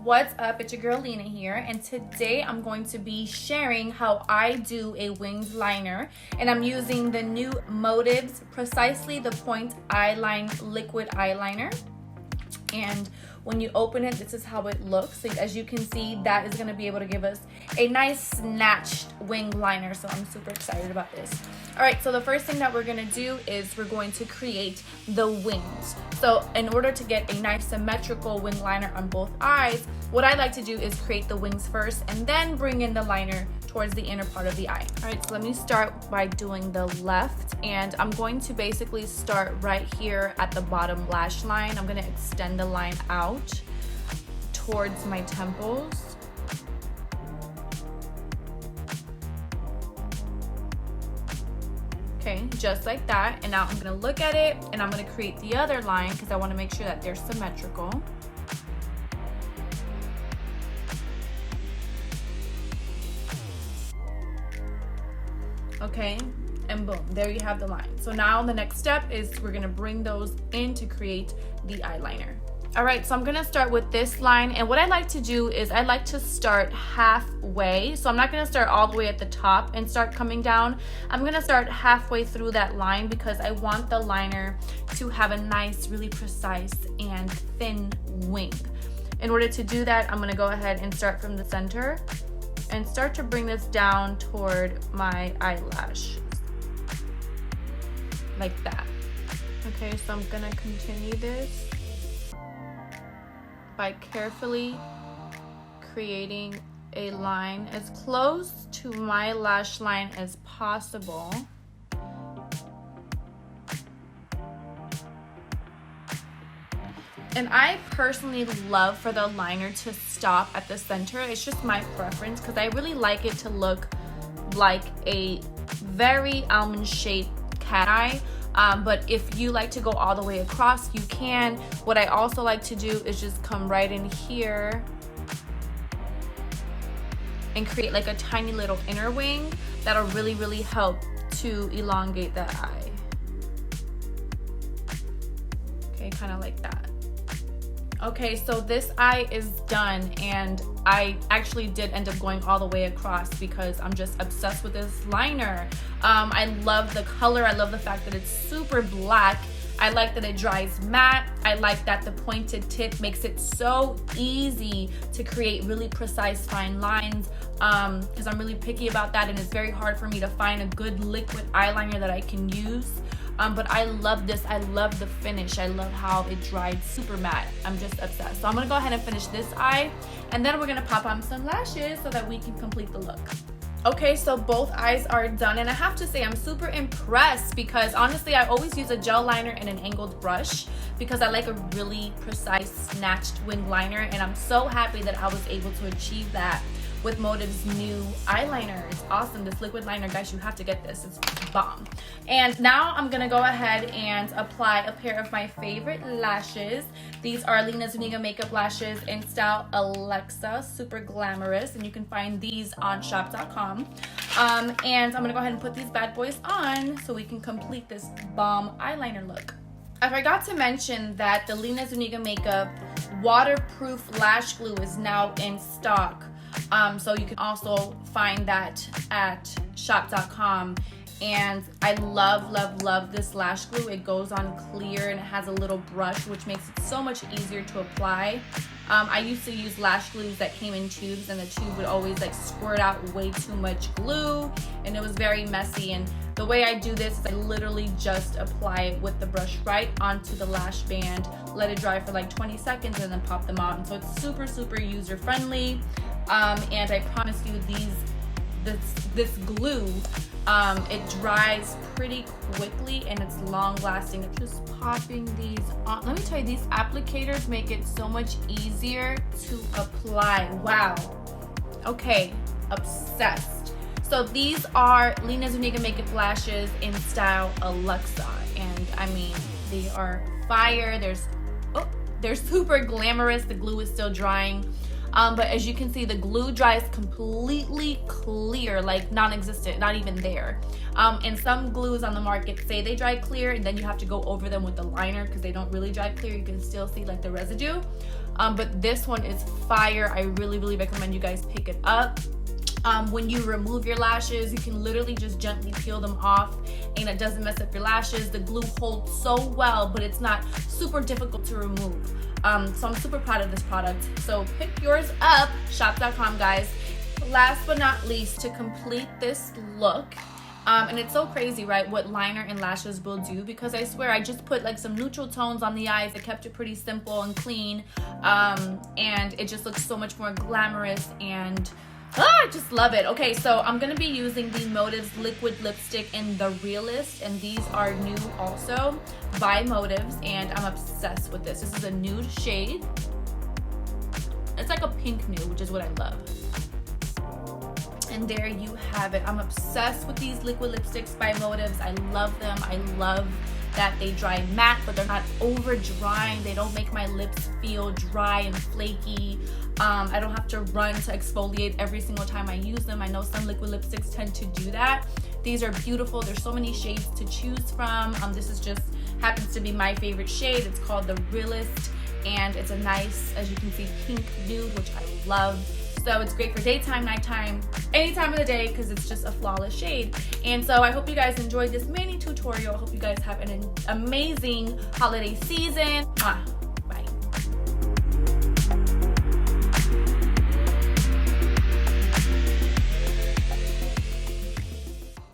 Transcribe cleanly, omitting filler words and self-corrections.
What's up? It's your girl Lina here, and today I'm going to be sharing how I do a winged liner, and I'm using the new Motives Precisely the Point Eyeline Liquid Eyeliner. And when you open it, this is how it looks. So as you can see, that is going to be able to give us a nice snatched wing liner. So I'm super excited about this. All right, so the first thing that we're going to do is we're going to create the wings. So in order to get a nice symmetrical wing liner on both eyes, what I like to do is create the wings first and then bring in the liner towards the inner part of the eye. All right, so let me start by doing the left, and I'm going to basically start right here at the bottom lash line. I'm going to extend the line out towards my temples. Okay, just like that. And now I'm going to look at it and I'm going to create the other line because I want to make sure that they're symmetrical. Okay, and boom, there you have the line. So now the next step is we're gonna bring those in to create the eyeliner. All right, so I'm gonna start with this line, and what I like to do is I like to start halfway. So I'm not gonna start all the way at the top and start coming down. I'm gonna start halfway through that line because I want the liner to have a nice, really precise and thin wing. In order to do that, I'm gonna go ahead and start from the center and start to bring this down toward my eyelashes, like that. Okay, so I'm gonna continue this by carefully creating a line as close to my lash line as possible. And I personally love for the liner to stop at the center. It's just my preference because I really like it to look like a very almond-shaped cat eye. But if you like to go all the way across, you can. What I also like to do is just come right in here and create like a tiny little inner wing that'll really, really help to elongate that eye. Okay, kind of like that. Okay, so this eye is done, and I actually did end up going all the way across because I'm just obsessed with this liner. I love the color. I love the fact that it's super black. I like that it dries matte. I like that the pointed tip makes it so easy to create really precise fine lines because I'm really picky about that, and it's very hard for me to find a good liquid eyeliner that I can use. But I love this. I love the finish. I love how it dried super matte. I'm just obsessed. So I'm gonna go ahead and finish this eye, and then we're gonna pop on some lashes so that we can complete the look. Okay, so both eyes are done, and I have to say I'm super impressed because honestly I always use a gel liner and an angled brush because I like a really precise snatched wing liner, and I'm so happy that I was able to achieve that with Motive's new eyeliner. It's awesome. This liquid liner, guys, you have to get this. It's bomb. And now I'm gonna go ahead and apply a pair of my favorite lashes. These are Lina Zuniga makeup lashes in style Alexa, super glamorous, and you can find these on shop.com. And I'm gonna go ahead and put these bad boys on so we can complete this bomb eyeliner look. I forgot to mention that the Lina Zuniga makeup waterproof lash glue is now in stock. So you can also find that at shop.com, and I love this lash glue. It goes on clear and it has a little brush, which makes it so much easier to apply. I used to use lash glues that came in tubes, and the tube would always like squirt out way too much glue, and it was very messy. And the way I do this is I literally just apply it with the brush right onto the lash band, let it dry for like 20 seconds, and then pop them out. And so it's super user friendly. And I promise you, this glue, it dries pretty quickly and it's long lasting. Just popping these on. Let me tell you, these applicators make it so much easier to apply. Wow. Okay, obsessed. So these are Lina Zuniga makeup lashes in style Alexa, and I mean, they are fire. They're super glamorous. The glue is still drying. But as you can see, the glue dries completely clear, like non-existent, not even there. And some glues on the market say they dry clear, and then you have to go over them with the liner because they don't really dry clear. You can still see like the residue. but this one is fire. I really recommend you guys pick it up. When you remove your lashes, you can literally just gently peel them off and it doesn't mess up your lashes. The glue holds so well, but it's not super difficult to remove. So I'm super proud of this product. So pick yours up, shop.com, guys. Last but not least, to complete this look, and it's so crazy, right, what liner and lashes will do, because I swear I just put like some neutral tones on the eyes. I kept it pretty simple and clean, and it just looks so much more glamorous, and I just love it. Okay, so I'm gonna be using the Motives liquid lipstick in The Realist, and these are new also by Motives, and I'm obsessed with this. This is a nude shade. It's like a pink nude, which is what I love. And there you have it. I'm obsessed with these liquid lipsticks by Motives. I love them. I love that they dry matte, but they're not over drying. They don't make my lips feel dry and flaky. I don't have to run to exfoliate every single time I use them. I know some liquid lipsticks tend to do that. These are beautiful. There's so many shades to choose from. This is just happens to be my favorite shade. It's called The Realist, and it's a nice, as you can see, pink nude, which I love. So it's great for daytime, nighttime, any time of the day, because it's just a flawless shade. And so I hope you guys enjoyed this mini tutorial. I hope you guys have an amazing holiday season.